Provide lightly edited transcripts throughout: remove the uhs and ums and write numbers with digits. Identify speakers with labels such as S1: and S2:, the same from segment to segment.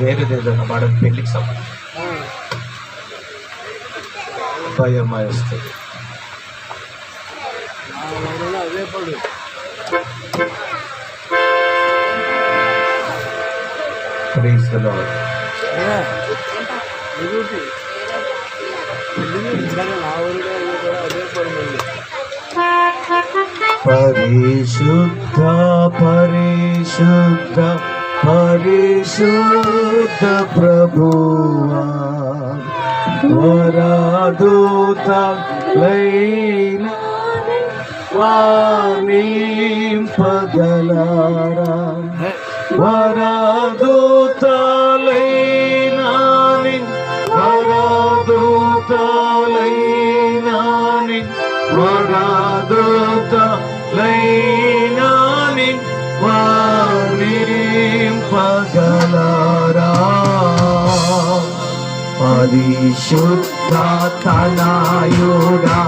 S1: వేరేదేదన్నా madam పెళ్ళికి సంబంధించి భయం వస్తుంది. Praise the lord. పరిశుద్ధ పరిశుద్ధ పరిశుద్ధ ప్రభువా వరదూతలైన వానింపగలరా వరదూతలైన వరదూతలైన వరదూతలైన వానింపగలరా పరిశుద్ధ తనయుడా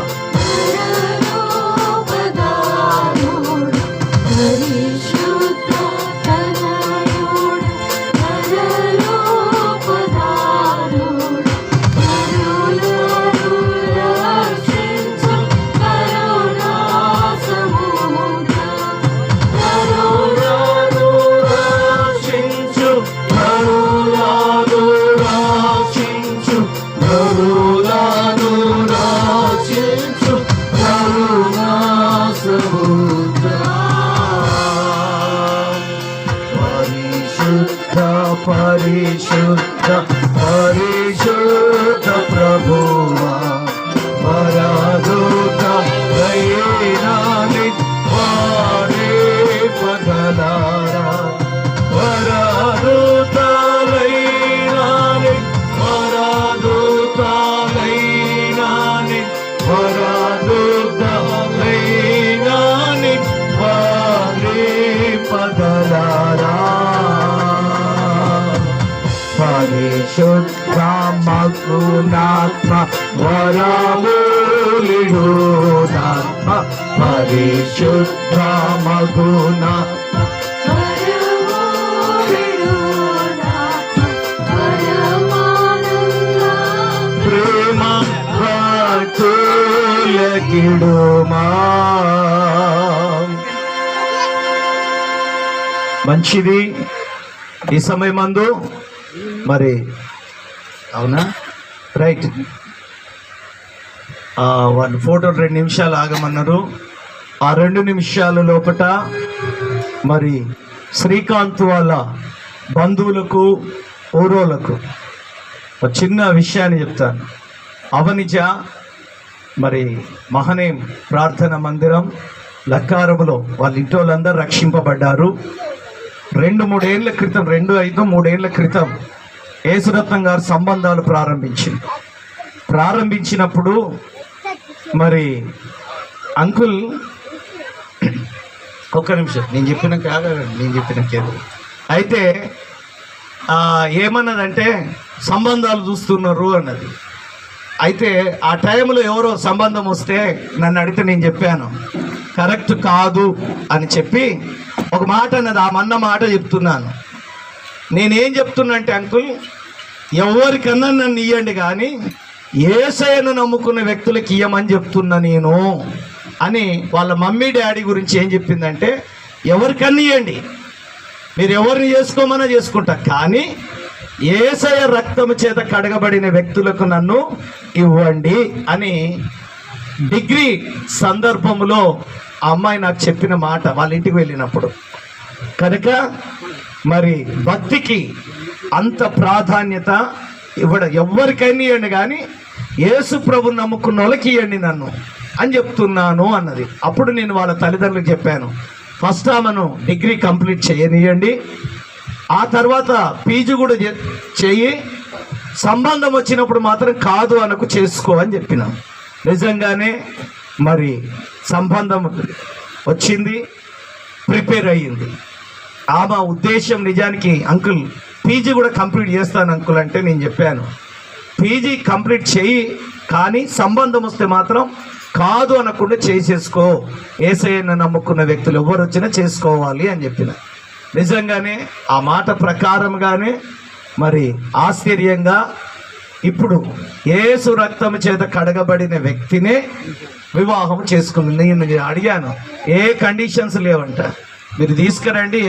S1: పరిశుద్ధ పరిశుద్ధ ప్రభువా వరదూతలైన వానింపగలరా వరదూతలైన వరదూతలైన వరదూతలైన వానింపగలరా పరిశుద్ధ మగునాత్మ వరములిడునాత్మ పరిశుద్ధ మగునా ప్రేమ భక్తులకిడుమా మంచిది. ఈ సమయమందు మరి అవునా రైట్ వాళ్ళు ఫోటోలు 2 నిమిషాలు ఆగమన్నారు. ఆ 2 నిమిషాల లోపట మరి శ్రీకాంత్ వాళ్ళ బంధువులకు ఊరోలకు ఒక చిన్న విషయాన్ని చెప్తాను. అవనిజ మరి మహనేం ప్రార్థన మందిరం లక్కారములో వాళ్ళ ఇంటి వాళ్ళందరూ రక్షింపబడ్డారు. 2-3 ఏళ్ళ క్రితం 2-5-3 ఏళ్ళ క్రితం యేసురత్నం గారు సంబంధాలు ప్రారంభించినప్పుడు మరి అంకుల్ ఒక్క నిమిషం నేను చెప్పినాక అయితే ఏమన్నదంటే సంబంధాలు చూస్తున్నారు అన్నది. అయితే ఆ టైంలో ఎవరో సంబంధం వస్తే నన్ను అడిగితే నేను చెప్పాను కరెక్ట్ కాదు అని చెప్పి ఒక మాట అన్నది. ఆ మన్న మాట చెప్తున్నాను. నేనేం చెప్తున్నా అంటే అంకుల్ ఎవరికన్నా నన్ను ఇవ్వండి కానీ యేసయ్యను నమ్ముకున్న వ్యక్తులకి ఇవ్వమని చెప్తున్నా నేను అని వాళ్ళ మమ్మీ డాడీ గురించి ఏం చెప్పిందంటే ఎవరికన్నా ఇవ్వండి, మీరు ఎవరిని చేసుకోమన్నా చేసుకుంటా, కానీ యేసయ్య రక్తము చేత కడగబడిన వ్యక్తులకు నన్ను ఇవ్వండి అని డిగ్రీ సందర్భంలో ఆ అమ్మాయి నాకు చెప్పిన మాట వాళ్ళ ఇంటికి వెళ్ళినప్పుడు. కనుక మరి భక్తికి అంత ప్రాధాన్యత ఇవ్వడం ఎవరికైనా ఇవ్వండి కానీ యేసు ప్రభు నమ్ముకున్న వాళ్ళకి ఇవ్వండి నన్ను అని చెప్తున్నాను అన్నది. అప్పుడు నేను వాళ్ళ తల్లిదండ్రులకు చెప్పాను, ఫస్ట్ ఆమెను డిగ్రీ కంప్లీట్ చేయనియండి, ఆ తర్వాత పీజీ కూడా చెయ్యి, సంబంధం వచ్చినప్పుడు మాత్రం కాదు అనకు చేసుకో అని చెప్పినాం. నిజంగానే మరి సంబంధం వచ్చింది, ప్రిపేర్ అయ్యింది. ఆమె ఉద్దేశం నిజానికి అంకుల్ పీజీ కూడా కంప్లీట్ చేస్తాను అంకుల్ అంటే నేను చెప్పాను పీజీ కంప్లీట్ చేయి, కానీ సంబంధం వస్తే మాత్రం కాదు అనకుండా చేసేసుకో, యేసయ్యను నమ్ముకున్న వ్యక్తులు ఎవరు వచ్చినా చేసుకోవాలి అని చెప్పిన. నిజంగానే ఆ మాట ప్రకారంగానే మరి ఆశ్చర్యంగా ఇప్పుడు యేసు రక్తము చేత కడగబడిన వ్యక్తినే వివాహం చేసుకుంది. నేను అడిగాను, ఏ కండిషన్స్ లేవంట, మీరు తీసుకురండి,